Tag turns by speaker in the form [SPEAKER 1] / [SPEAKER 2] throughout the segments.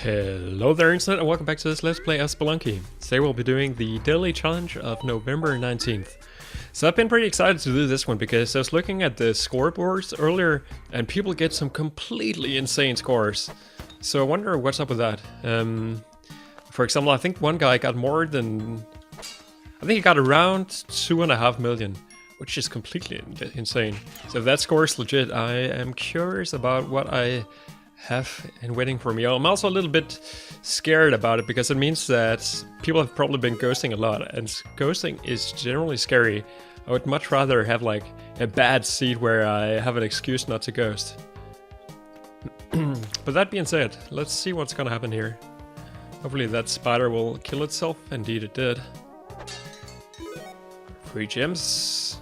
[SPEAKER 1] Hello there internet and welcome back to this Let's Play of Spelunky. Today we'll be doing the daily challenge of November 19th. So I've been pretty excited to do this one because I was looking at the scoreboards earlier and people get some completely insane scores. So I wonder what's up with that. For example, I think one guy got more than... I think he got around 2.5 million, which is completely insane. So if that score is legit, I am curious about what I have in waiting for me. I'm also a little bit scared about it because it means that people have probably been ghosting a lot, and ghosting is generally scary. I would much rather have like a bad seed where I have an excuse not to ghost. But that being said, let's see what's gonna happen here. Hopefully that spider will kill itself. Indeed it did. 3 gems.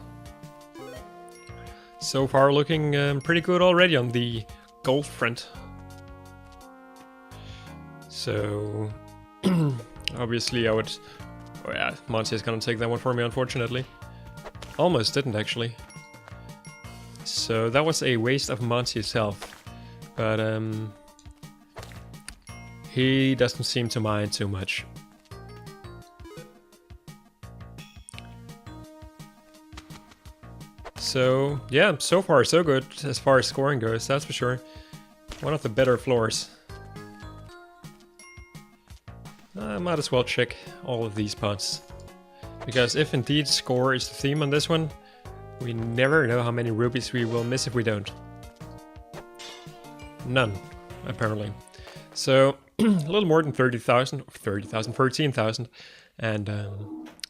[SPEAKER 1] So far looking pretty good already on the gold front. So, obviously I would... Oh yeah, Monty is gonna take that one for me, unfortunately. Almost didn't, actually. So that was a waste of Monty's health. But, he doesn't seem to mind too much. So, yeah, so far so good as far as scoring goes, that's for sure. One of the better floors. I might as well check all of these pots. Because if indeed score is the theme on this one, we never know how many rupees we will miss if we don't. None, apparently. So, a little more than 13,000, and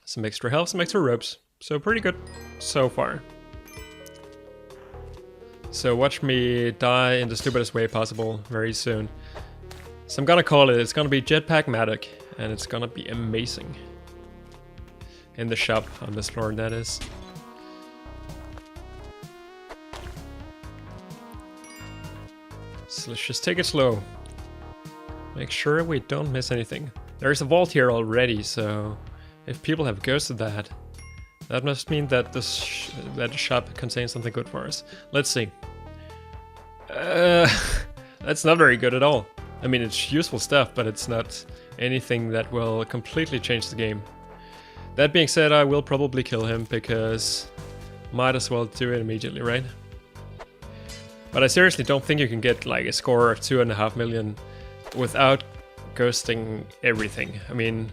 [SPEAKER 1] some extra health, some extra ropes. So pretty good so far. So watch me die in the stupidest way possible very soon. So I'm gonna call it, it's gonna be Jetpack Matic, and it's gonna be amazing. In the shop on this floor, that is. So let's just take it slow. Make sure we don't miss anything. There's a vault here already, so if people have ghosted that, that must mean that the shop contains something good for us. Let's see. That's not very good at all. I mean, it's useful stuff, but it's not anything that will completely change the game. That being said, I will probably kill him because might as well do it immediately, right? But I seriously don't think you can get like a score of 2.5 million without ghosting everything. I mean,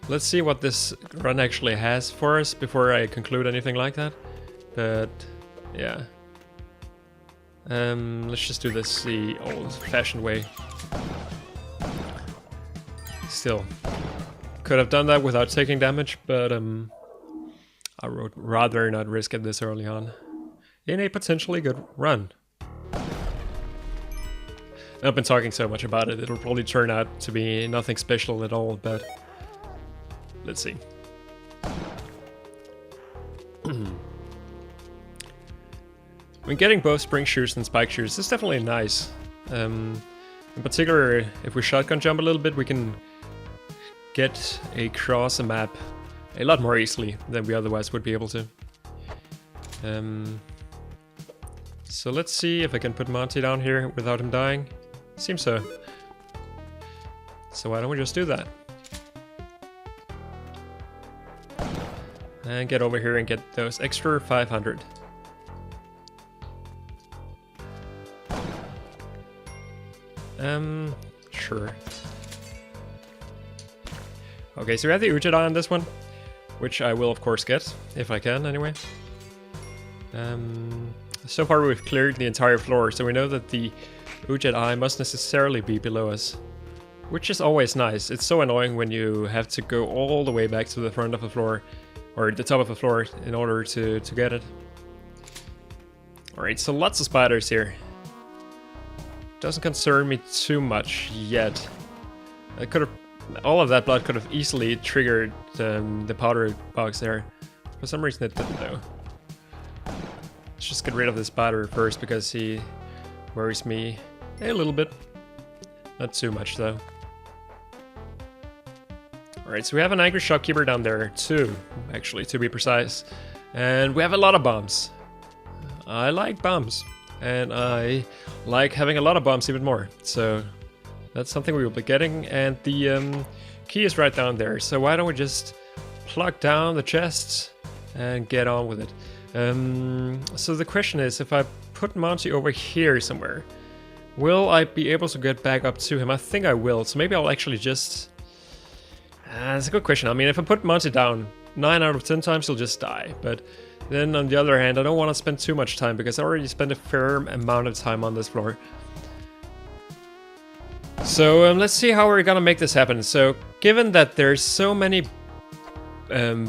[SPEAKER 1] let's see what this run actually has for us before I conclude anything like that. But yeah. Let's just do this the old-fashioned way. Still, could have done that without taking damage, but I would rather not risk it this early on in a potentially good run. I've been talking so much about it, it'll probably turn out to be nothing special at all, but let's see. When getting both spring shoes and spike shoes, this is definitely nice. In particular, if we shotgun jump a little bit, we can get across a map a lot more easily than we otherwise would be able to. So let's see if I can put Monty down here without him dying. Seems so. So why don't we just do that? And get over here and get those extra 500. Sure. Okay, so we have the Ujada on this one, which I will of course get, if I can anyway. So far we've cleared the entire floor, so we know that the Ujada must necessarily be below us, which is always nice. It's so annoying when you have to go all the way back to the front of the floor, or the top of the floor, in order to get it. Alright, so lots of spiders here. Doesn't concern me too much yet. I could have, all of that blood could have easily triggered the powder box there. For some reason it didn't though. Let's just get rid of this spider first because he worries me a little bit. Not too much though. Alright, so we have an angry shopkeeper down there, 2 actually, to be precise. And we have a lot of bombs. I like bombs. and I like having a lot of bombs even more. So that's something we will be getting, and the key is right down there. So why don't we just plug down the chests and get on with it. So the question is, if I put Monty over here somewhere, will I be able to get back up to him? I think I will, so maybe I'll actually just... that's a good question. I mean, if I put Monty down, 9 out of 10 times he'll just die. But then on the other hand, I don't want to spend too much time, because I already spent a fair amount of time on this floor. So let's see how we're gonna make this happen. So given that there's so many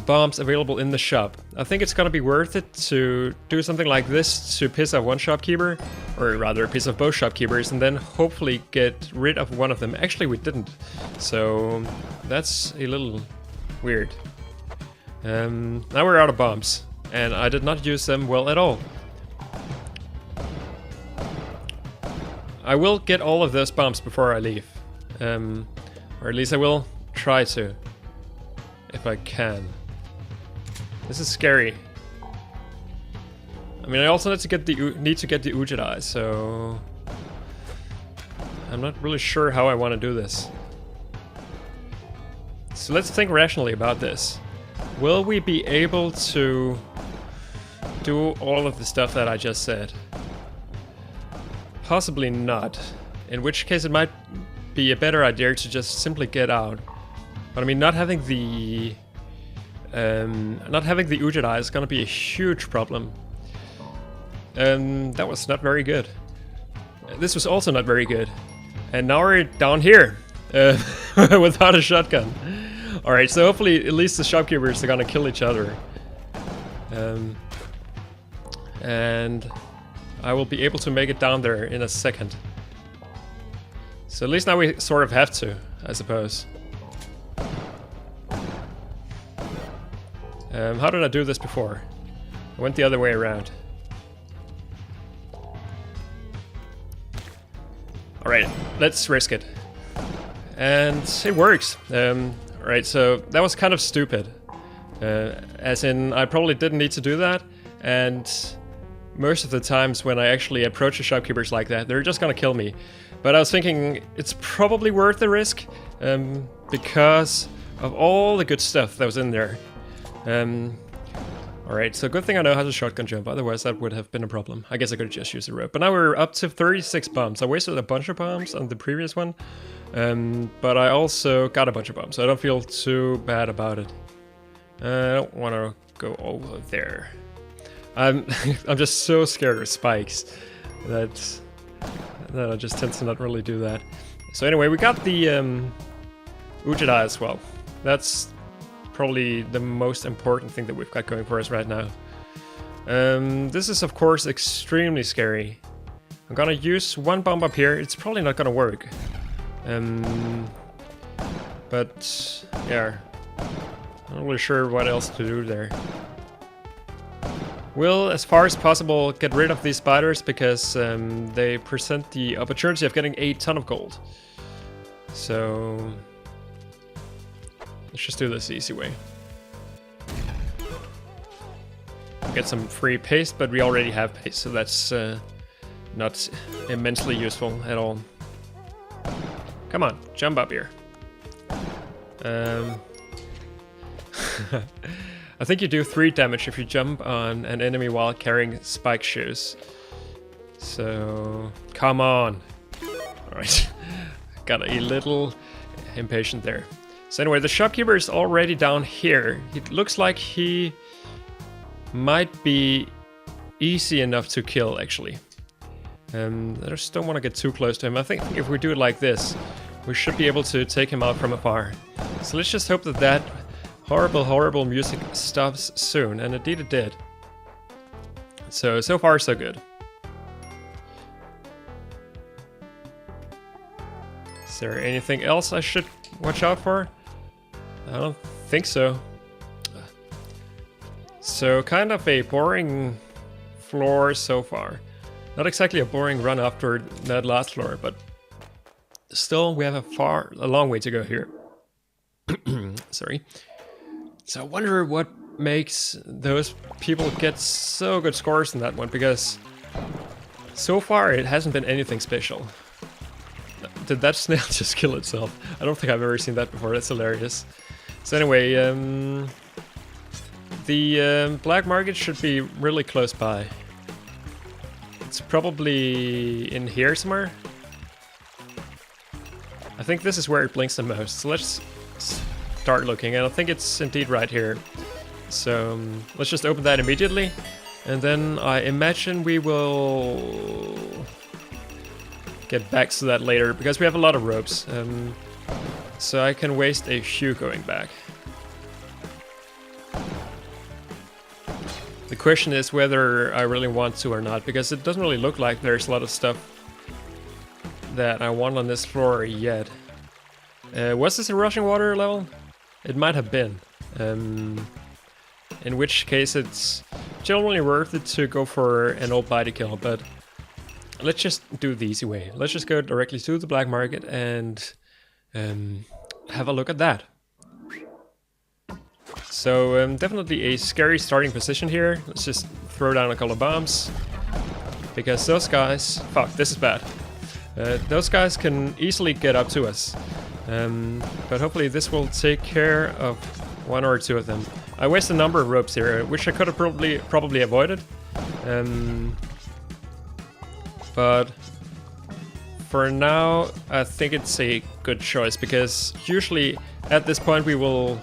[SPEAKER 1] bombs available in the shop, I think it's gonna be worth it to do something like this to piss off one shopkeeper, or rather piss off both shopkeepers, and then hopefully get rid of one of them. Actually, we didn't, so that's a little weird. Now we're out of bombs, and I did not use them well at all. I will get all of those bombs before I leave, or at least I will try to. If I can. This is scary. I mean, I also need to get the Ujadai, so I'm not really sure how I want to do this. So let's think rationally about this. Will we be able to do all of the stuff that I just said? Possibly not. In which case it might be a better idea to just simply get out. But I mean, not having the Ujadai is gonna be a huge problem. That was not very good. This was also not very good. And now we're down here without a shotgun. All right, so hopefully at least the shopkeepers are gonna kill each other, and I will be able to make it down there in a second. So at least now we sort of have to, I suppose. How did I do this before? I went the other way around. Alright, let's risk it. And it works. Alright, so that was kind of stupid. As in, I probably didn't need to do that, and most of the times when I actually approach the shopkeepers like that, they're just gonna kill me. But I was thinking, it's probably worth the risk, because of all the good stuff that was in there. Alright, so good thing I know how to shotgun jump, otherwise that would have been a problem. I guess I could have just used a rope. But now we're up to 36 bombs. I wasted a bunch of bombs on the previous one, but I also got a bunch of bombs, so I don't feel too bad about it. I don't want to go over there. I'm just so scared of spikes that I just tend to not really do that. So anyway, we got the Ujadai as well. That's probably the most important thing that we've got going for us right now. This is of course extremely scary. I'm gonna use one bomb up here. It's probably not gonna work. But yeah, I'm not really sure what else to do there. We'll, as far as possible, get rid of these spiders because they present the opportunity of getting a ton of gold. So let's just do this the easy way. Get some free paste, but we already have paste, so that's not immensely useful at all. Come on, jump up here. I think you do 3 damage if you jump on an enemy while carrying spike shoes. So, come on. Alright, got a little impatient there. So anyway, the shopkeeper is already down here. It looks like he might be easy enough to kill, actually. I just don't want to get too close to him. I think if we do it like this, we should be able to take him out from afar. So let's just hope that that horrible, horrible music stops soon, and indeed it did. So far so good. Is there anything else I should watch out for? I don't think so. So kind of a boring floor so far. Not exactly a boring run after that last floor, but still we have a long way to go here. Sorry. So I wonder what makes those people get so good scores in that one, because So far, it hasn't been anything special. Did that snail just kill itself? I don't think I've ever seen that before. That's hilarious. So anyway, the black market should be really close by. It's probably in here somewhere. I think this is where it blinks the most. So let's start looking, and I think it's indeed right here. So let's just open that immediately, and then I imagine we will get back to that later, because we have a lot of ropes. So I can waste a few going back. The question is whether I really want to or not, because it doesn't really look like there's a lot of stuff that I want on this floor yet. Was this a rushing water level? It might have been. In which case it's generally worth it to go for an old body kill, but let's just do the easy way. Let's just go directly to the black market and have a look at that. So definitely a scary starting position here. Let's just throw down a couple of bombs, because those guys... Fuck, this is bad. Those guys can easily get up to us. But hopefully this will take care of one or two of them. I wasted a number of ropes here, which I could have probably avoided. But for now, I think it's a good choice, because usually at this point we will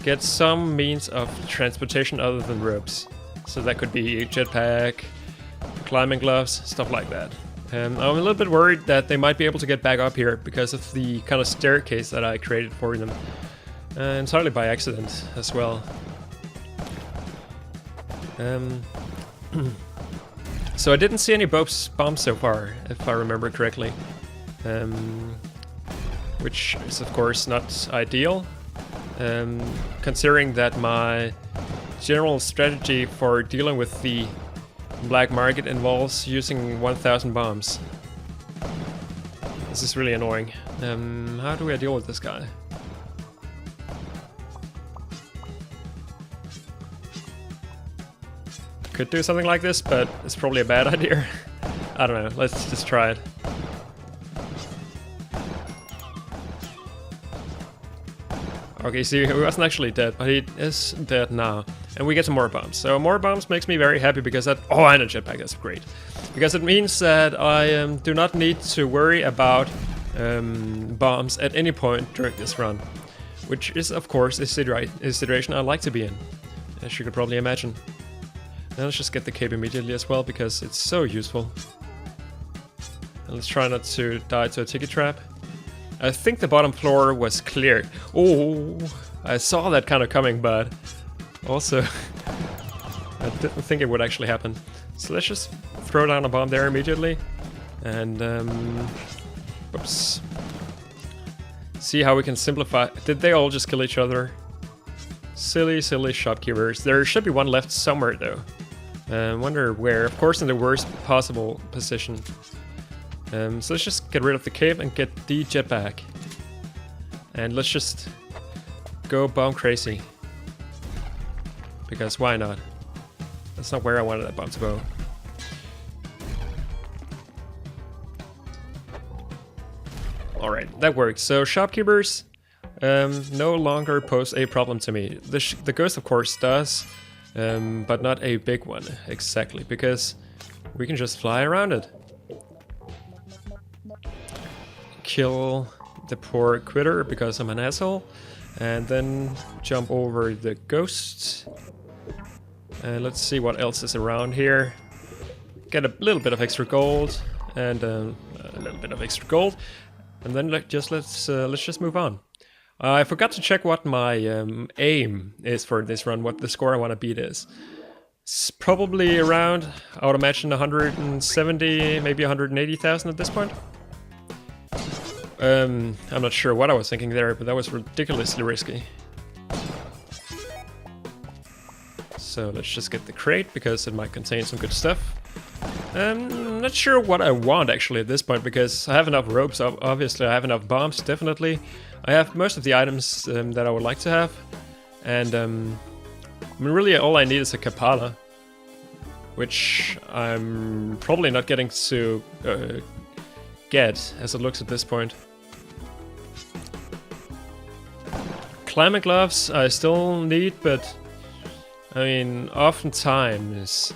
[SPEAKER 1] get some means of transportation other than ropes. So that could be a jetpack, climbing gloves, stuff like that. I'm a little bit worried that they might be able to get back up here because of the kind of staircase that I created for them. Entirely by accident as well. So I didn't see any bombs so far, if I remember correctly. Which is of course not ideal. Considering that my general strategy for dealing with the black market involves using 1000 bombs. This is really annoying. How do I deal with this guy? Could do something like this, but it's probably a bad idea. I don't know, let's just try it. Okay, see, he wasn't actually dead, but he is dead now. And we get some more bombs. So more bombs makes me very happy, because that... Oh, and a jetpack, that's great. Because it means that I do not need to worry about bombs at any point during this run. Which is, of course, a situation I like to be in, as you could probably imagine. Now let's just get the cape immediately as well, because it's so useful. And let's try not to die to a ticket trap. I think the bottom floor was cleared. Oh, I saw that kind of coming, but also I didn't think it would actually happen. So let's just throw down a bomb there immediately, and oops. See how we can simplify. Did they all just kill each other? Silly, silly shopkeepers. There should be one left somewhere though. Wonder where. Of course, in the worst possible position. So let's just get rid of the cave and get the jetpack. And let's just go bomb crazy. Because why not? That's not where I wanted that bomb to go. Alright, that worked. So shopkeepers no longer pose a problem to me. The ghost of course does, but not a big one exactly, because we can just fly around it. Kill the poor quitter because I'm an asshole, and then jump over the ghost. And let's see what else is around here. Get a little bit of extra gold, and a little bit of extra gold, and then let's just move on. I forgot to check what my aim is for this run, what the score I want to beat is. It's probably around, I would imagine, 170, maybe 180,000 at this point. I'm not sure what I was thinking there, but that was ridiculously risky. So let's just get the crate, because it might contain some good stuff. I'm not sure what I want actually at this point, because I have enough ropes, obviously I have enough bombs, definitely. I have most of the items that I would like to have. And I mean, really all I need is a Kapala. which I'm probably not getting to get as it looks at this point. Climbing gloves I still need, but I mean, oftentimes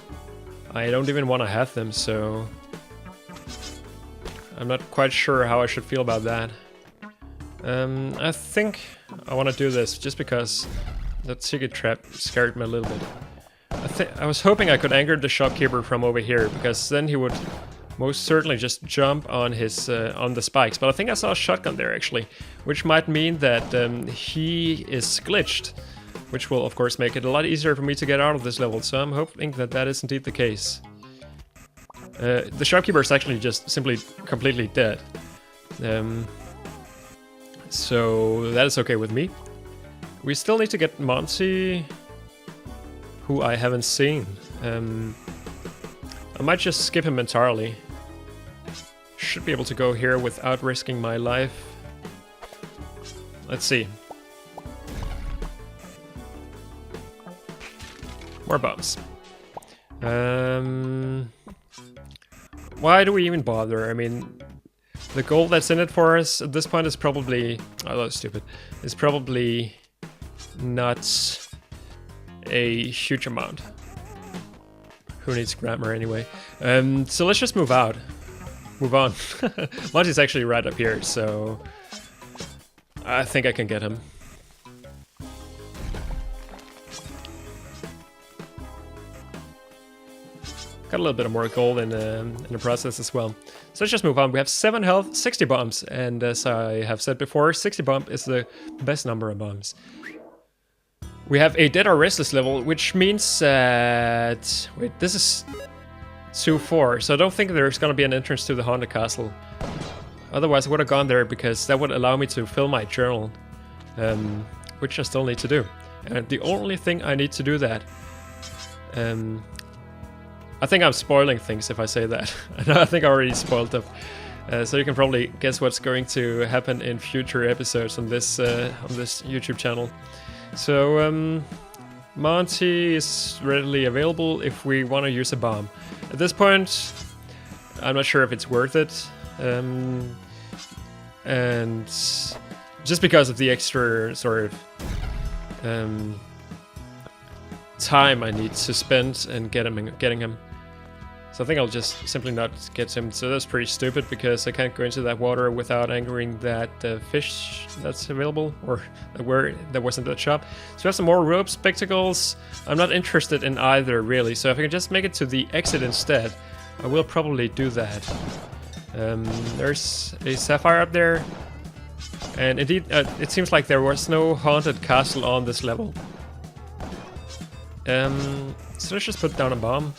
[SPEAKER 1] I don't even want to have them, so I'm not quite sure how I should feel about that. I think I want to do this just because that secret trap scared me a little bit. I was hoping I could anchor the shopkeeper from over here, because then he would most certainly just jump on his on the spikes. But I think I saw a shotgun there actually, which might mean that he is glitched, which will of course make it a lot easier for me to get out of this level. So I'm hoping that that is indeed the case. The shopkeeper is actually just simply completely dead. So that is okay with me. We still need to get Monty, who I haven't seen. I might just skip him entirely. Should be able to go here without risking my life. Let's see. More bombs. Why do we even bother? I mean, the gold that's in it for us at this point is probably... oh, that's stupid. Is probably not a huge amount. Who needs grammar anyway? So let's just move out. Move on. Monty's actually right up here, so I think I can get him. Got a little bit of more gold in the process as well. So let's just move on. We have 7 health, 60 bombs, and as I have said before, 60 bomb is the best number of bombs. We have a Dead or Restless level, which means that... wait, this is 2-4, so I don't think there's gonna be an entrance to the Haunted Castle. Otherwise I would have gone there, because that would allow me to fill my journal, which I still need to do. And the only thing I need to do that... I think I'm spoiling things if I say that. I think I already spoiled them. So you can probably guess what's going to happen in future episodes on this YouTube channel. So Monty is readily available if we want to use a bomb. At this point, I'm not sure if it's worth it. And just because of the extra sort of time I need to spend in getting him. So I think I'll just simply not get him. So that's pretty stupid, because I can't go into that water without angering that fish that's available, or that wasn't at the shop. So we have some more rope spectacles. I'm not interested in either, really. So if I can just make it to the exit instead, I will probably do that. There's a sapphire up there. And indeed, it seems like there was no haunted castle on this level. So let's just put down a bomb.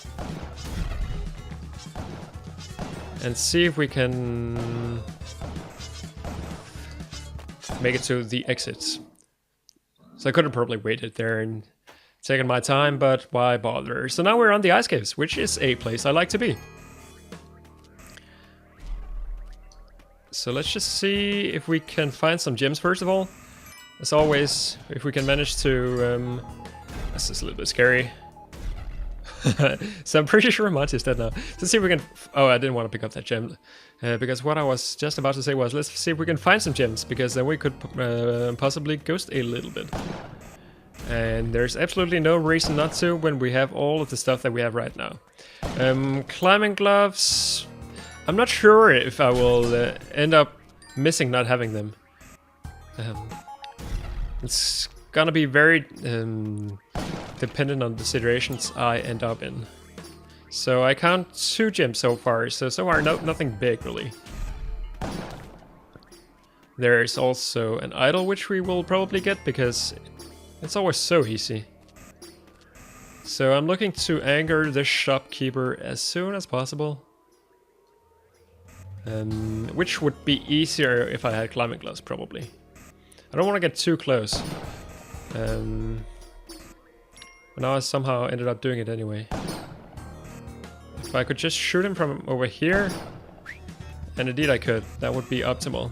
[SPEAKER 1] And see if we can make it to the exits. So I could have probably waited there and taken my time, but why bother? So now we're on the ice caves, which is a place I like to be. So let's just see if we can find some gems first of all. As always, if we can manage to... this is a little bit scary. So I'm pretty sure Monty's dead now. Let's see if we can... oh, I didn't want to pick up that gem. Because what I was just about to say was, let's see if we can find some gems, because then we could possibly ghost a little bit. And there's absolutely no reason not to when we have all of the stuff that we have right now. Climbing gloves... I'm not sure if I will end up missing not having them. It's gonna be very dependent on the situations I end up in. So I count 2 gems so far, so far nothing big really. There's also an idol which we will probably get, because it's always so easy. So I'm looking to anger the shopkeeper as soon as possible. Which would be easier if I had climbing gloves, probably. I don't want to get too close. But now I somehow ended up doing it anyway. If I could just shoot him from over here, and indeed I could, that would be optimal.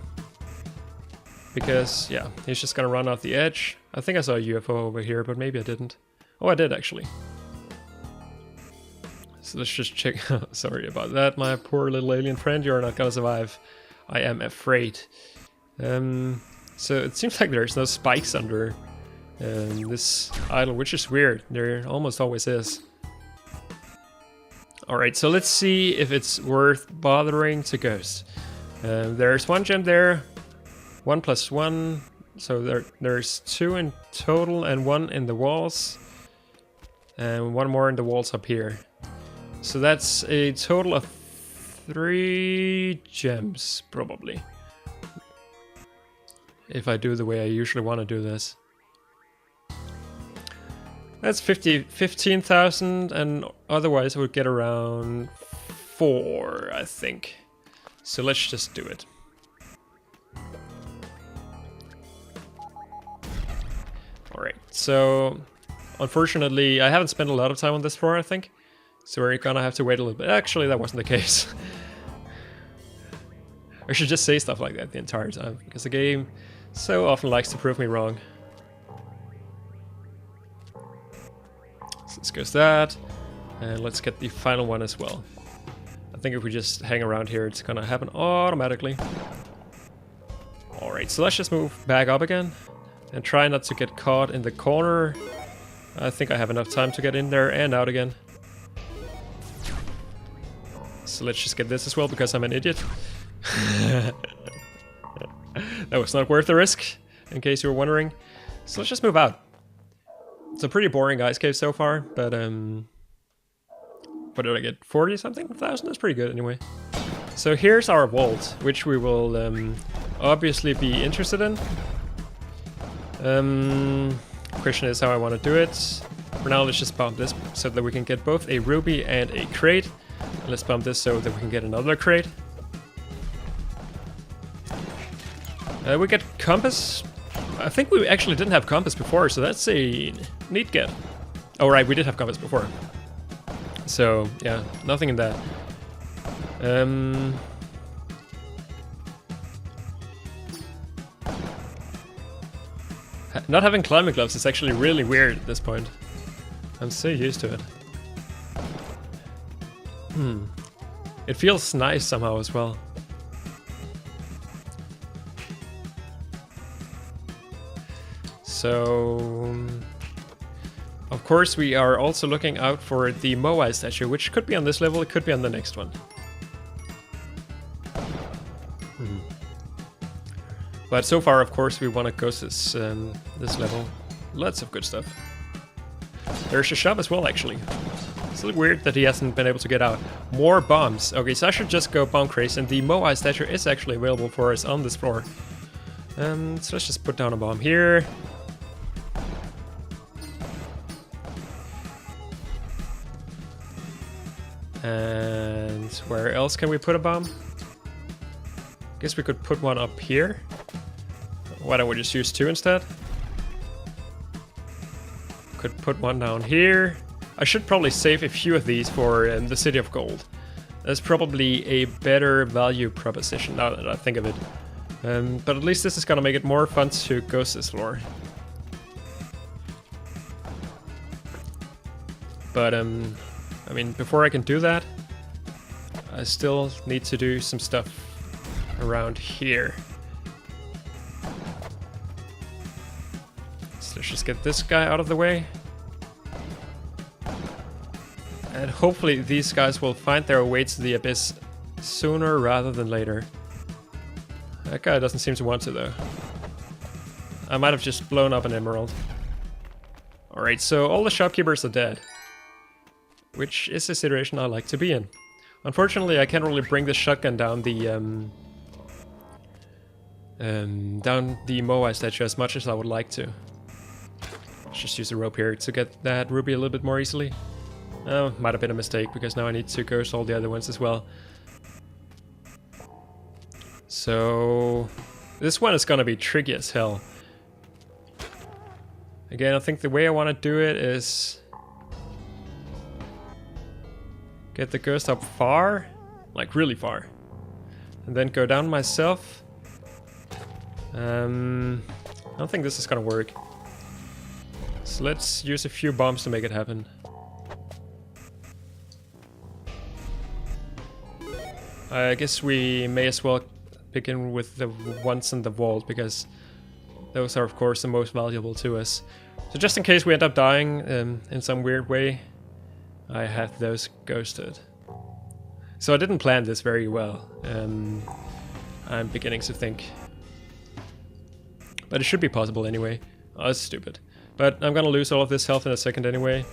[SPEAKER 1] Because, yeah, he's just gonna run off the edge. I think I saw a UFO over here, but maybe I didn't. Oh, I did actually. So let's just check. Sorry about that, my poor little alien friend. You're not gonna survive. I am afraid. So it seems like there's no spikes under this idol, which is weird. There almost always is. Alright, so let's see if it's worth bothering to ghost. There's 1 gem there. 1 + 1. So there's 2 in total and 1 in the walls. And 1 more in the walls up here. So that's a total of 3 gems, probably. If I do the way I usually want to do this. That's 15,000, and otherwise I would get around 4, I think. So let's just do it. Alright, so unfortunately I haven't spent a lot of time on this floor, I think. So we're gonna have to wait a little bit. Actually, that wasn't the case. I should just say stuff like that the entire time, because the game so often likes to prove me wrong. So let's go to that, and let's get the final one as well. I think if we just hang around here, it's gonna happen automatically. Alright, so let's just move back up again, and try not to get caught in the corner. I think I have enough time to get in there and out again. So let's just get this as well, because I'm an idiot. That was not worth the risk, in case you were wondering. So let's just move out. It's a pretty boring ice cave so far, but what did I get? 40 something thousand? That's pretty good anyway. So here's our vault, which we will obviously be interested in. Question is how I want to do it. For now, let's just bump this so that we can get both a ruby and a crate. And let's bump this so that we can get another crate. We get compass. I think we actually didn't have compass before, so that's a neat get. Oh right, we did have compass before. So yeah, nothing in that. Not having climbing gloves is actually really weird at this point. I'm so used to it. It feels nice somehow as well. So, of course, we are also looking out for the Moai statue, which could be on this level, it could be on the next one. But so far, of course, we want to ghost this level. Lots of good stuff. There's a shop as well, actually. It's a little weird that he hasn't been able to get out. More bombs. Okay, so I should just go bomb craze, and the Moai statue is actually available for us on this floor. So let's just put down a bomb here. And where else can we put a bomb? Guess we could put one up here. Why don't we just use 2 instead? Could put one down here. I should probably save a few of these for the City of Gold. That's probably a better value proposition now that I think of it. But at least this is gonna make it more fun to ghost this floor. But I mean, before I can do that, I still need to do some stuff around here. So let's just get this guy out of the way. And hopefully these guys will find their way to the abyss sooner rather than later. That guy doesn't seem to want to though. I might have just blown up an emerald. Alright, so all the shopkeepers are dead. Which is a situation I like to be in. Unfortunately, I can't really bring the shotgun down the Moai statue as much as I would like to. Let's just use a rope here to get that ruby a little bit more easily. Oh, might have been a mistake, because now I need to ghost all the other ones as well. So this one is gonna be tricky as hell. Again, I think the way I want to do it is get the ghost up far, like really far, and then go down myself. I don't think this is gonna work. So let's use a few bombs to make it happen. I guess we may as well begin with the ones in the vault, because those are of course the most valuable to us. So just in case we end up dying in some weird way, I have those ghosted. So I didn't plan this very well, I'm beginning to think. But it should be possible anyway. Oh, that's stupid. But I'm gonna lose all of this health in a second anyway.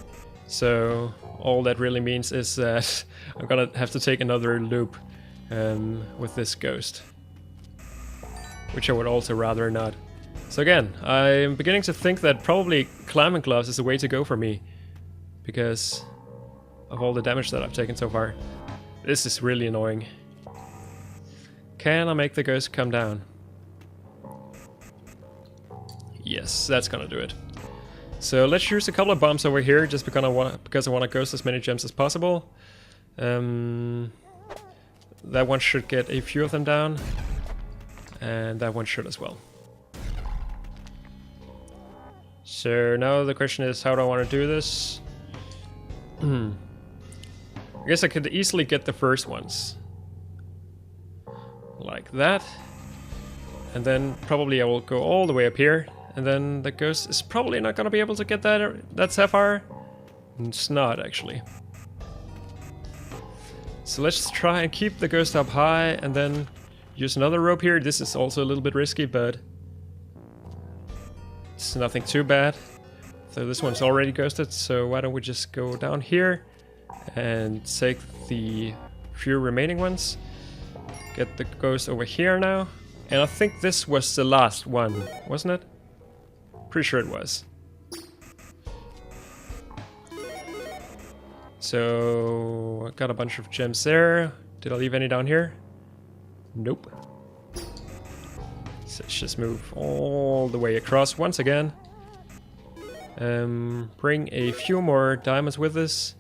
[SPEAKER 1] So all that really means is that I'm gonna have to take another loop with this ghost. Which I would also rather not. So again, I'm beginning to think that probably climbing gloves is the way to go for me. Because of all the damage that I've taken so far. This is really annoying. Can I make the ghost come down? Yes, that's gonna do it. So let's use a couple of bombs over here, just because I want to ghost as many gems as possible. That one should get a few of them down. And that one should as well. So now the question is, how do I want to do this? I guess I could easily get the first ones. Like that. And then probably I will go all the way up here. And then the ghost is probably not going to be able to get that sapphire. It's not, actually. So let's try and keep the ghost up high and then use another rope here. This is also a little bit risky, but it's nothing too bad. So this one's already ghosted, so why don't we just go down here and take the few remaining ones. Get the ghost over here now. And I think this was the last one, wasn't it? Pretty sure it was. So I got a bunch of gems there. Did I leave any down here? Nope. So let's just move all the way across once again. Bring a few more diamonds with us.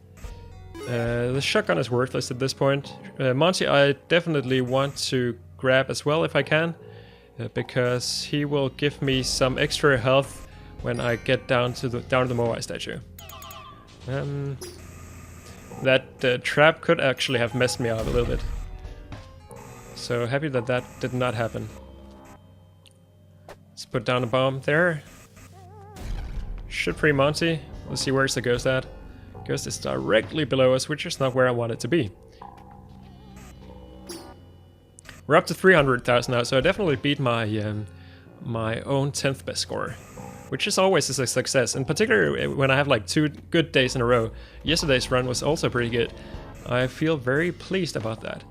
[SPEAKER 1] The shotgun is worthless at this point. Monty I definitely want to grab as well if I can. Because he will give me some extra health when I get down to the Moai statue. That trap could actually have messed me up a little bit. So happy that that did not happen. Let's put down a bomb there. Should free Monty. Let's see where's the ghost at. Ghost is directly below us, which is not where I want it to be. We're up to 300,000 now, so I definitely beat my my own 10th best score, which is always a success, in particular when I have like 2 good days in a row. Yesterday's run was also pretty good. I feel very pleased about that.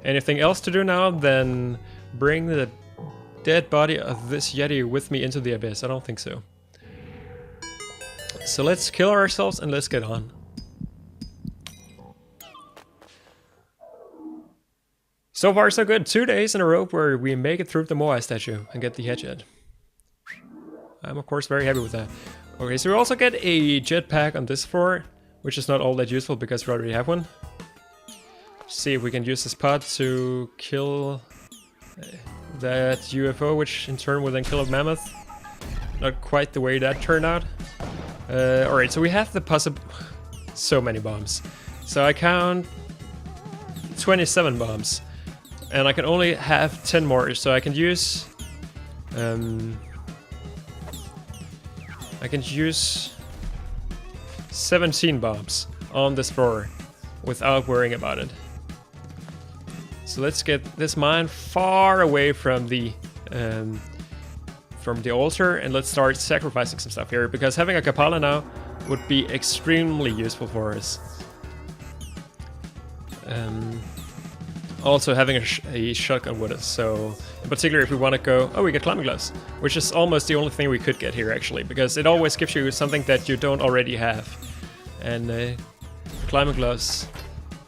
[SPEAKER 1] Anything else to do now? Then bring the dead body of this Yeti with me into the abyss. I don't think so. So let's kill ourselves and let's get on. So far so good. 2 days in a row where we make it through the Moai statue and get the headset. I'm of course very happy with that. Okay, so we also get a jetpack on this floor, which is not all that useful because we already have one. See if we can use this pod to kill that UFO, which in turn will then kill a mammoth. Not quite the way that turned out. Alright, so we have the so many bombs. So I count 27 bombs. And I can only have 10 more, so I can use... I can use 17 bombs on this floor without worrying about it. So let's get this mine far away from the altar, and let's start sacrificing some stuff here, because having a Kapala now would be extremely useful for us. Also having a shotgun with us, so in particular if we want to go... Oh, we get climbing gloves, which is almost the only thing we could get here actually, because it always gives you something that you don't already have. And climbing gloves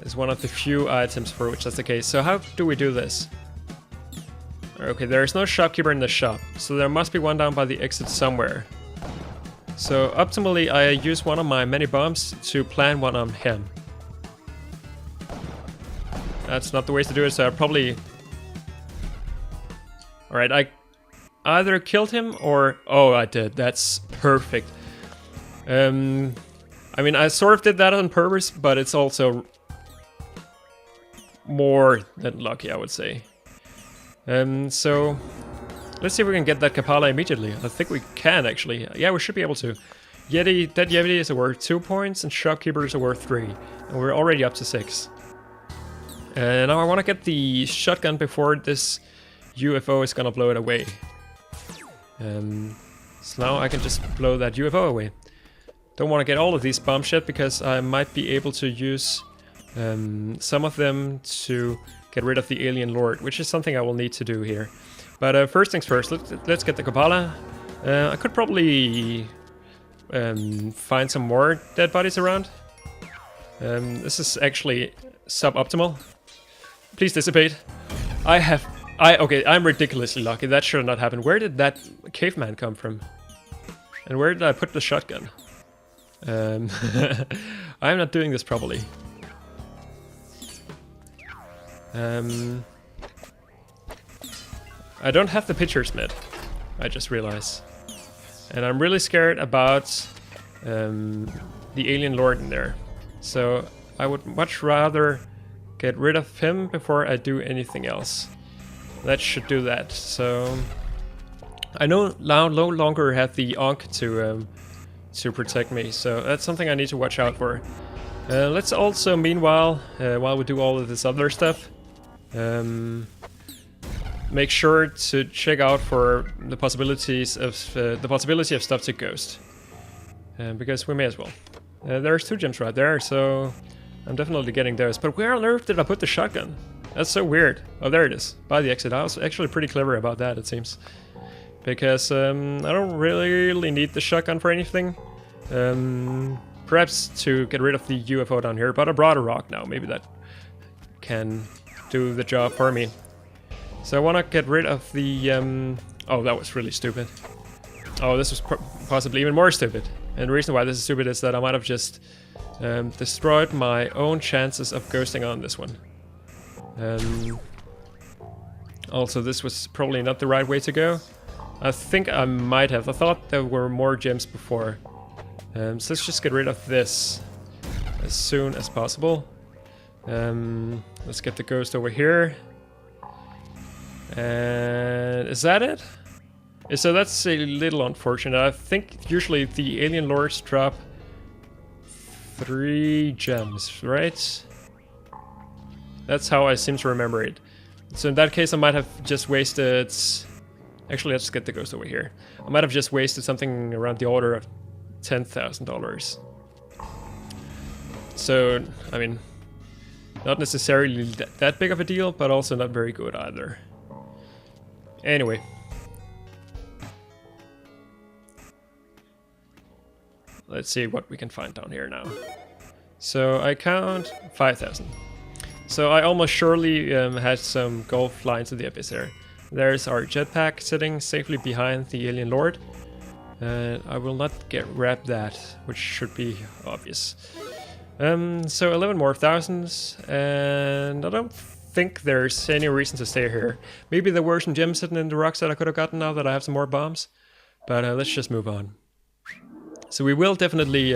[SPEAKER 1] is one of the few items for which that's the case. So how do we do this? Okay, there is no shopkeeper in the shop, so there must be one down by the exit somewhere. So optimally I use one of my many bombs to plant one on him. That's not the way to do it, so I probably... Alright, I either killed him or... Oh, I did. That's perfect. I I mean, I sort of did that on purpose, but it's also more than lucky, I would say. So let's see if we can get that Kapala immediately. I think we can, actually. Yeah, we should be able to. Yeti, that Yeti is worth 2 points, and Shopkeeper is worth 3. And we're already up to 6. And now I want to get the shotgun before this UFO is gonna blow it away. So now I can just blow that UFO away. Don't want to get all of these bombs yet, because I might be able to use some of them to get rid of the alien lord, which is something I will need to do here. But first things first, let's get the Kapala. I could probably find some more dead bodies around. This is actually suboptimal. Please dissipate. Okay, I'm ridiculously lucky. That should not happen. Where did that caveman come from? And where did I put the shotgun? I'm not doing this properly. I don't have the pitcher smith, I just realized. And I'm really scared about the alien lord in there. So I would much rather get rid of him before I do anything else. That should do that. So I no longer have the Ankh to protect me, so that's something I need to watch out for. Let's also, meanwhile, while we do all of this other stuff, make sure to check out for the possibilities of the possibility of stuff to ghost, because we may as well. There's 2 gems right there, so I'm definitely getting those. But where on earth did I put the shotgun? That's so weird. Oh, there it is, by the exit. I was actually pretty clever about that, it seems, because I don't really need the shotgun for anything. Perhaps to get rid of the UFO down here, but I brought a rock now. Maybe that can do the job for me. So I want to get rid of the... oh, that was really stupid. Oh, this was possibly even more stupid. And the reason why this is stupid is that I might have just destroyed my own chances of ghosting on this one. Also, this was probably not the right way to go. I think I might have. I thought there were more gems before. So let's just get rid of this as soon as possible. Let's get the ghost over here. And is that it? So that's a little unfortunate. I think usually the alien lords drop 3 gems, right? That's how I seem to remember it. So in that case, I might have just wasted... Actually, let's get the ghost over here. I might have just wasted something around the order of $10,000. So, I mean, not necessarily that big of a deal, but also not very good either. Anyway. Let's see what we can find down here now. So I count 5,000. So I almost surely had some gold fly into the abyss there. There's our jetpack sitting safely behind the alien lord. And I will not grab that, which should be obvious. So 11 more thousands, and I don't think there's any reason to stay here. Maybe there were some gems sitting in the rocks that I could have gotten now that I have some more bombs. But let's just move on. So we will definitely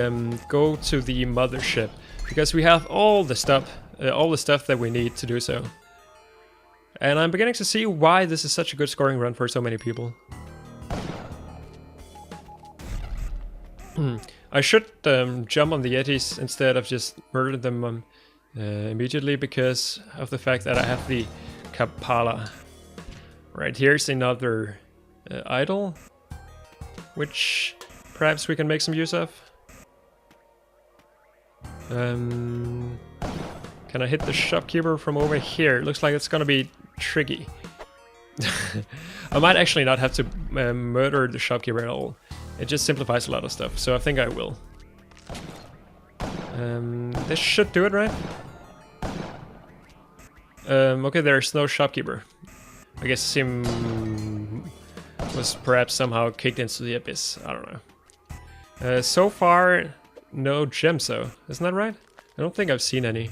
[SPEAKER 1] go to the mothership, because we have all the stuff that we need to do so. And I'm beginning to see why this is such a good scoring run for so many people. I should jump on the Yetis instead of just murder them immediately, because of the fact that I have the Kapala. Right, here's another idol, which perhaps we can make some use of. Can I hit the shopkeeper from over here? It looks like it's gonna be tricky. I might actually not have to murder the shopkeeper at all. It just simplifies a lot of stuff, so I think I will. This should do it, right? Okay, there's no shopkeeper. I guess him was perhaps somehow kicked into the abyss. I don't know. So far, no gems though. Isn't that right? I don't think I've seen any.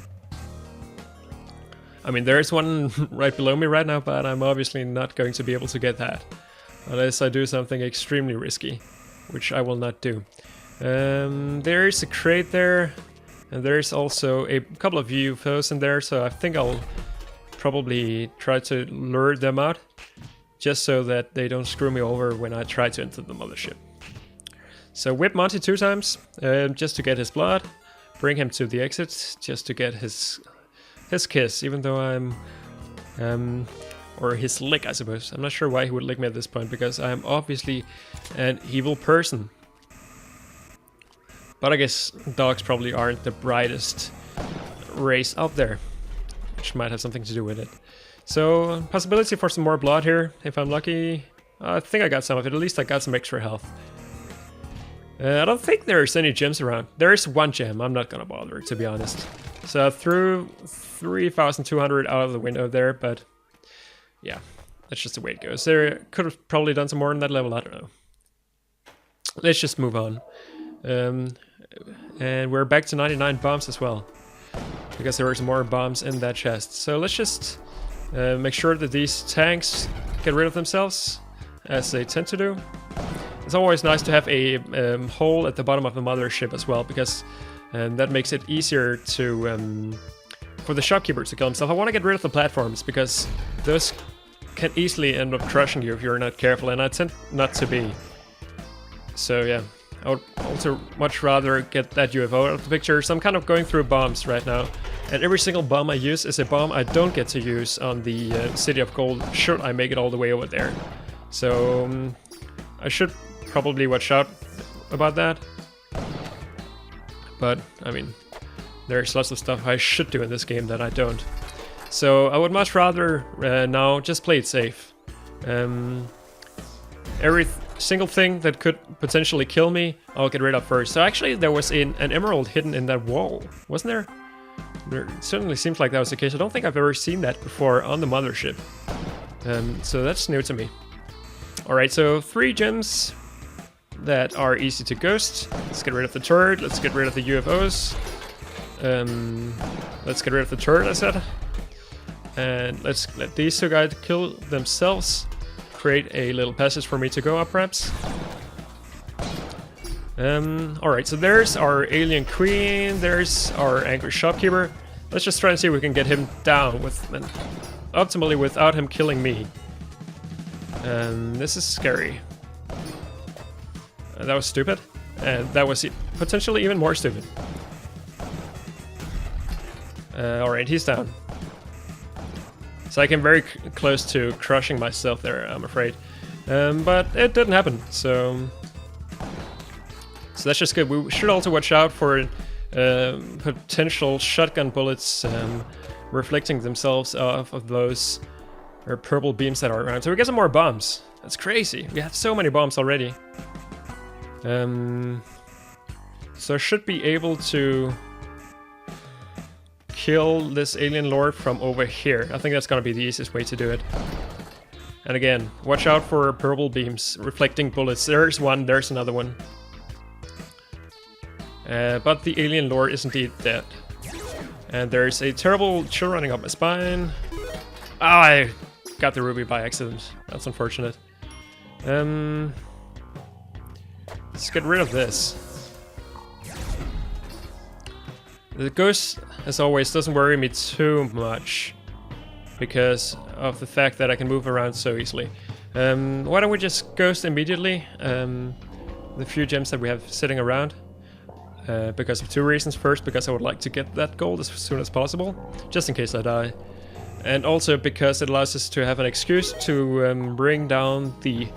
[SPEAKER 1] I mean, there's one right below me right now, but I'm obviously not going to be able to get that. Unless I do something extremely risky, which I will not do. There's a crate there, and there's also a couple of UFOs in there, so I think I'll probably try to lure them out, just so that they don't screw me over when I try to enter the mothership. So whip Monty 2 times, just to get his blood, bring him to the exit, just to get his kiss, even though I'm... or his lick, I suppose. I'm not sure why he would lick me at this point, because I'm obviously an evil person. But I guess dogs probably aren't the brightest race out there, which might have something to do with it. So, possibility for some more blood here, if I'm lucky. I think I got some of it, at least I got some extra health. I don't think there's any gems around. There is one gem, I'm not gonna bother, to be honest. So I threw 3,200 out of the window there, but yeah, that's just the way it goes. There could have probably done some more on that level, I don't know. Let's just move on. And we're back to 99 bombs as well, because there were some more bombs in that chest. So let's just make sure that these tanks get rid of themselves, as they tend to do. It's always nice to have a hole at the bottom of the mothership as well, because that makes it easier to for the shopkeeper to kill himself. I want to get rid of the platforms, because those can easily end up crushing you if you're not careful, and I tend not to be. So yeah, I would also much rather get that UFO out of the picture. So I'm kind of going through bombs right now, and every single bomb I use is a bomb I don't get to use on the City of Gold, should I make it all the way over there. So I should probably watch out about that. But, I mean, there's lots of stuff I should do in this game that I don't. So I would much rather now just play it safe. Every single thing that could potentially kill me, I'll get rid of first. So actually there was an emerald hidden in that wall, wasn't there? It certainly seems like that was the case. I don't think I've ever seen that before on the mothership. So that's new to me. Alright, so 3 gems that are easy to ghost. Let's get rid of the turret, let's get rid of the UFOs. Let's get rid of the turret, I said. And let's let these 2 guys kill themselves. Create a little passage for me to go up, perhaps. Alright, so there's our alien queen, there's our angry shopkeeper. Let's just try and see if we can get him down with, optimally without him killing me. This is scary. That was stupid, and that was potentially even more stupid. Alright, he's down. So I came very close to crushing myself there, I'm afraid. But it didn't happen, so that's just good. We should also watch out for potential shotgun bullets reflecting themselves off of those purple beams that are around. So we get some more bombs. That's crazy. We have so many bombs already. So I should be able to kill this alien lord from over here. I think that's gonna be the easiest way to do it. And again, watch out for purple beams, reflecting bullets. There's one, there's another one. But the alien lord is indeed dead. And there's a terrible chill running up my spine. Ah, I got the ruby by accident. That's unfortunate. Let's get rid of this. The ghost, as always, doesn't worry me too much because of the fact that I can move around so easily. Why don't we just ghost immediately the few gems that we have sitting around? Because of 2 reasons. First, because I would like to get that gold as soon as possible, just in case I die. And also because it allows us to have an excuse to bring down the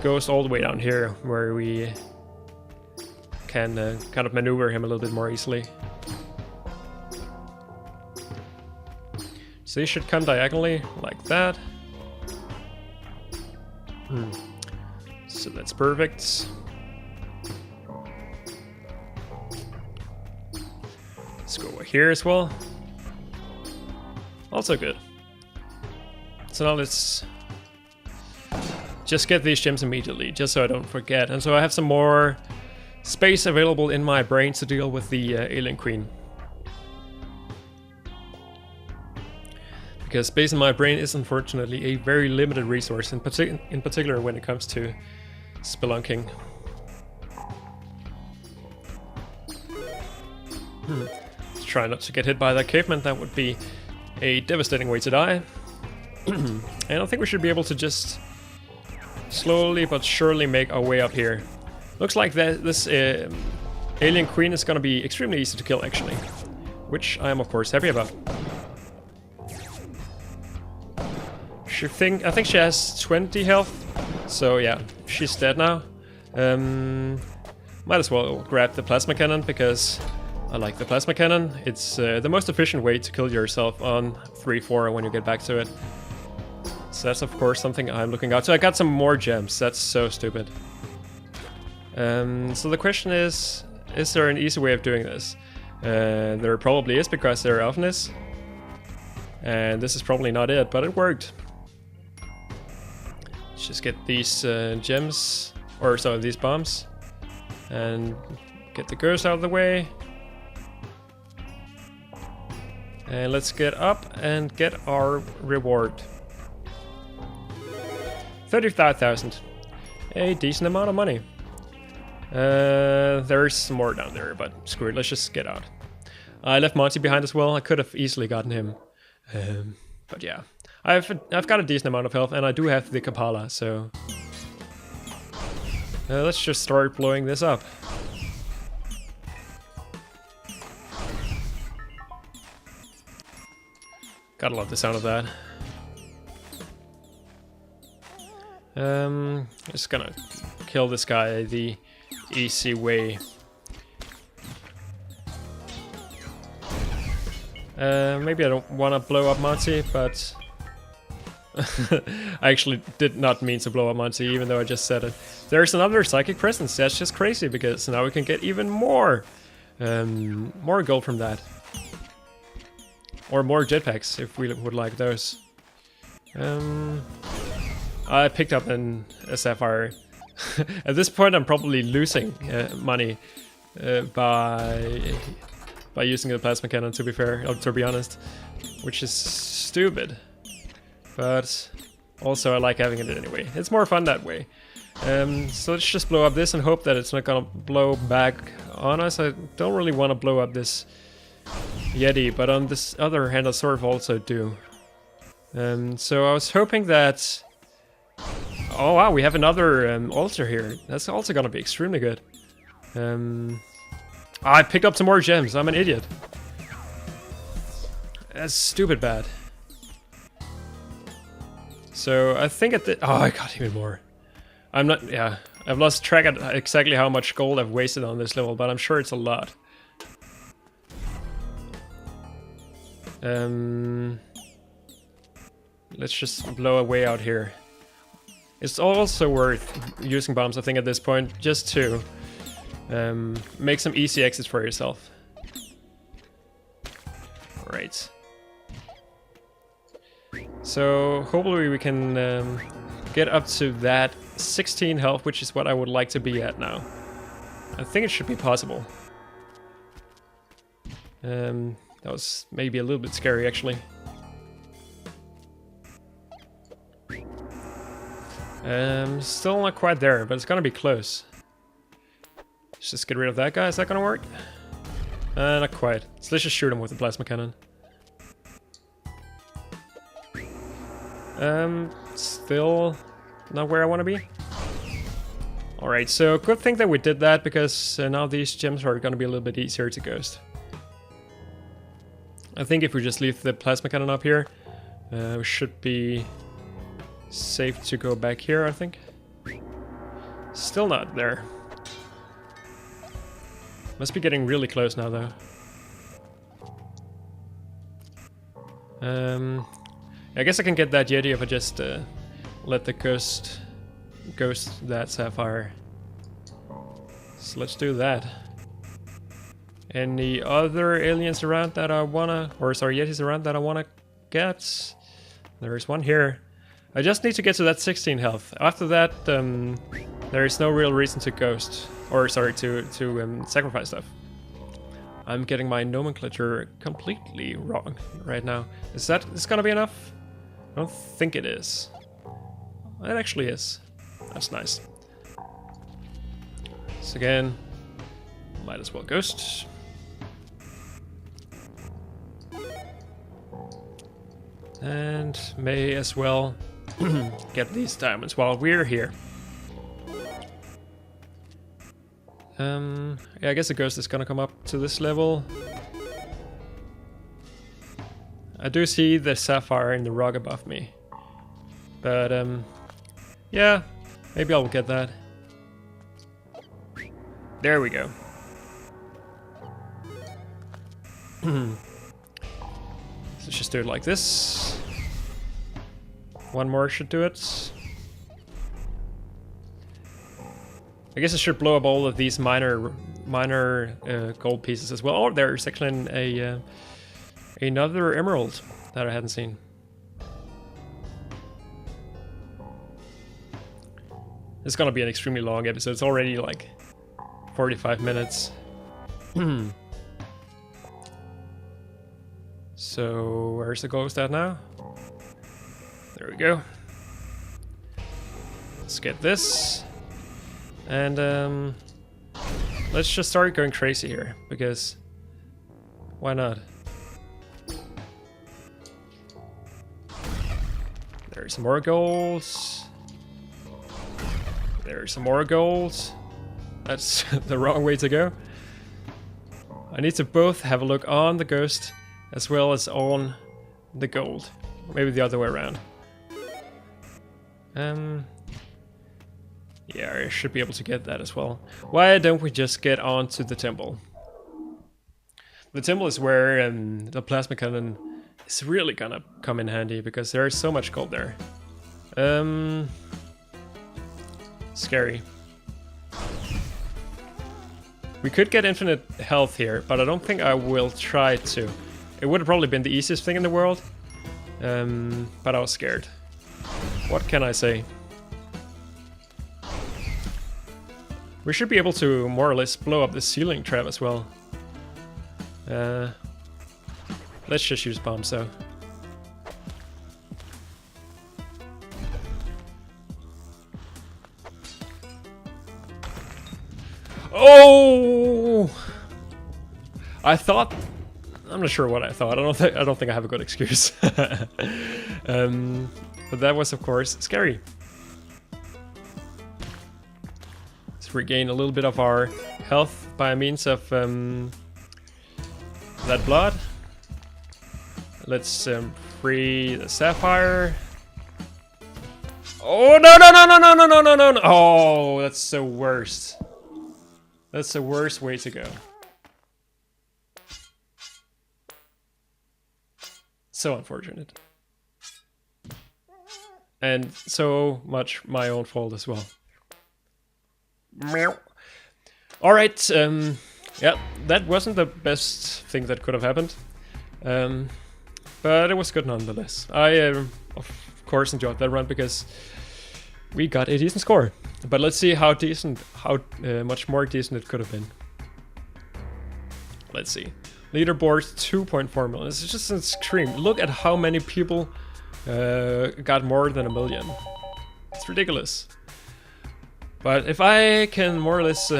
[SPEAKER 1] ghost all the way down here, where we can kind of maneuver him a little bit more easily. So he should come diagonally, like that. So that's perfect. Let's go over here as well. Also good. So now let's just get these gems immediately, just so I don't forget. And so I have some more space available in my brain to deal with the alien queen. Because space in my brain is unfortunately a very limited resource, in particular when it comes to spelunking. Let's try not to get hit by that caveman. That would be a devastating way to die. And I think we should be able to just slowly but surely make our way up here. Looks like this alien queen is gonna be extremely easy to kill, actually, which I am of course happy about. I think she has 20 health, so yeah, she's dead now. Might as well grab the plasma cannon because I like the plasma cannon. It's the most efficient way to kill yourself on 3-4 when you get back to it. So that's of course something I'm looking out. So I got some more gems. That's so stupid. So the question is there an easy way of doing this? There probably is, because there often is. And this is probably not it, but it worked. Let's just get these gems, or sorry, these bombs, and get the ghost out of the way. And let's get up and get our reward. 35,000. A decent amount of money. There's more down there, but screw it, let's just get out. I left Monty behind as well. I could have easily gotten him. But yeah. I've got a decent amount of health, and I do have the Kapala, so... let's just start blowing this up. Gotta love the sound of that. Just gonna kill this guy the easy way. Maybe I don't want to blow up Monty, but... I actually did not mean to blow up Monty, even though I just said it. There's another psychic presence. That's just crazy, because now we can get even more gold from that. Or more jetpacks, if we would like those. I picked up a sapphire. At this point I'm probably losing money by using the plasma cannon, to be fair, or to be honest. Which is stupid. But also I like having it anyway. It's more fun that way. So let's just blow up this and hope that it's not gonna blow back on us. I don't really want to blow up this Yeti, but on this other hand I sort of also do. So I was hoping that... Oh wow, we have another altar here. That's also gonna be extremely good. I picked up some more gems. I'm an idiot. That's stupid bad. So I think at the... Oh, I got even more. I'm not... Yeah, I've lost track of exactly how much gold I've wasted on this level, but I'm sure it's a lot. Let's just blow away out here. It's also worth using bombs, I think, at this point, just to make some easy exits for yourself. Alright. So hopefully we can get up to that 16 health, which is what I would like to be at now. I think it should be possible. That was maybe a little bit scary, actually. Still not quite there, but it's gonna be close. Let's just get rid of that guy. Is that gonna work? Not quite. So let's just shoot him with the plasma cannon. Still not where I want to be. Alright, so good thing that we did that, because now these gems are gonna be a little bit easier to ghost. I think if we just leave the plasma cannon up here, we should be safe to go back here, I think. Still not there. Must be getting really close now, though. I guess I can get that Yeti if I just let the ghost that sapphire. So let's do that. Any other aliens around that I wanna, or sorry, Yetis around that I wanna get? There is one here. I just need to get to that 16 health. After that, there is no real reason to ghost, or sorry, to sacrifice stuff. I'm getting my nomenclature completely wrong right now. Is gonna be enough? I don't think it is. It actually is. That's nice. So again, might as well ghost. And may as well get these diamonds while we're here. Yeah, I guess the ghost is gonna come up to this level. I do see the sapphire in the rock above me. But, yeah, maybe I'll get that. There we go. Let's just do it like this. One more should do it. I guess I should blow up all of these minor gold pieces as well. Oh, there's actually another emerald that I hadn't seen. It's gonna be an extremely long episode. It's already like 45 minutes. So, where's the ghost at now? There we go. Let's get this. And let's just start going crazy here, because why not? There's some more gold. There's some more gold. That's the wrong way to go. I need to both have a look on the ghost as well as on the gold. Maybe the other way around. Yeah, I should be able to get that as well. Why don't we just get on to the temple? The temple is where the plasma cannon is really gonna come in handy, because there is so much gold there. Scary. We could get infinite health here, but I don't think I will try to. It would have probably been the easiest thing in the world, but I was scared. What can I say? We should be able to more or less blow up the ceiling trap as well. Let's just use bombs though. Oh! I thought. I'm not sure what I thought. I don't think I have a good excuse. But that was, of course, scary. Let's regain a little bit of our health by means of that blood. Let's free the sapphire. Oh no no no no no no no no no! Oh, that's the worst. That's the worst way to go. So unfortunate. And so much my own fault as well. Alright, yeah, that wasn't the best thing that could have happened. But it was good nonetheless. I, of course, enjoyed that run because we got a decent score. But let's see how decent, how much more decent it could have been. Let's see. Leaderboard 2.4 million. It's just extreme. Look at how many people got more than 1 million. It's ridiculous. But if I can more or less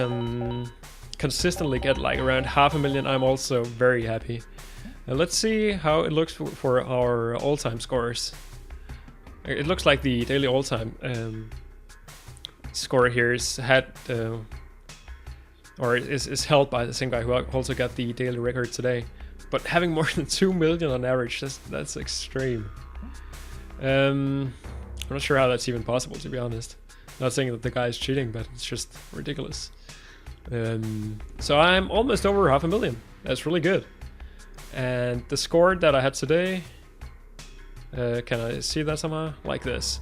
[SPEAKER 1] consistently get like around 500,000, I'm also very happy. Let's see how it looks for our all-time scores. It looks like the daily all-time score here is is held by the same guy who also got the daily record today. But having more than 2 million on average, that's extreme. I'm not sure how that's even possible, to be honest. Not saying that the guy is cheating, but it's just ridiculous. So I'm almost over 500,000. That's really good. And the score that I had today, can I see that somehow? Like this.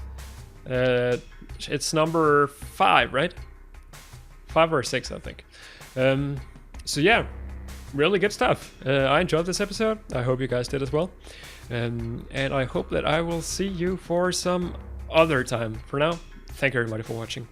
[SPEAKER 1] It's number 5, right? 5 or 6, I think. So yeah, really good stuff. I enjoyed this episode. I hope you guys did as well. And I hope that I will see you for some other time. For now, thank you everybody for watching.